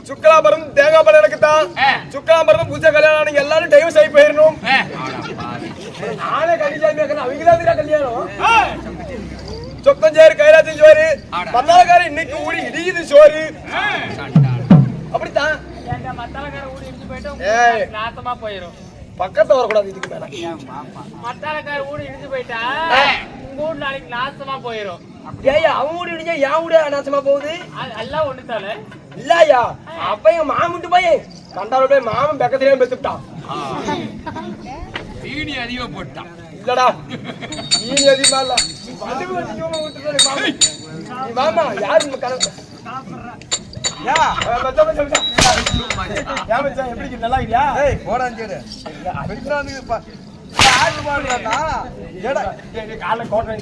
சுக்கலாபரம் தேங்காய் பழம் எனக்கு தான். சுக்கலாபரம் பூஜை கல்யாணம் எல்லாரும் டைவர்ஸ் ஆகி போயிடணும். நானே கல்யாணம் அவங்க தான் கல்யாணம். சொக்கஞ்சேரி கைலாசம் சோறு மத்தாலக்கார இன்னைக்கு ஊடி இடியுது சோறு. அப்படித்தான் பக்கத்துல வரக்கூடாது. இதுக்கு மேல மத்தாலக்கார ஊடு இடிஞ்சு போயிட்டா ஊடு நாளைக்கு நாசமா போயிடும். ஏயா அவன் ஊடி இடிஞ்சா என் ஊட நாசமா போகுது. எல்லாம் ஒண்ணு தானே இல்லையா? அப்ப எங்க மாமன்ட்டு போய் கண்டால போய் மாமன் பக்கத்திலேயே பெத்துட்டான். தீனி அதிகமா போட்டான். இல்லடா தீனி அதிகமா இல்ல. மாமா யாரு கணக்கு எப்படி நல்லா இல்லையா? கால கோட்டை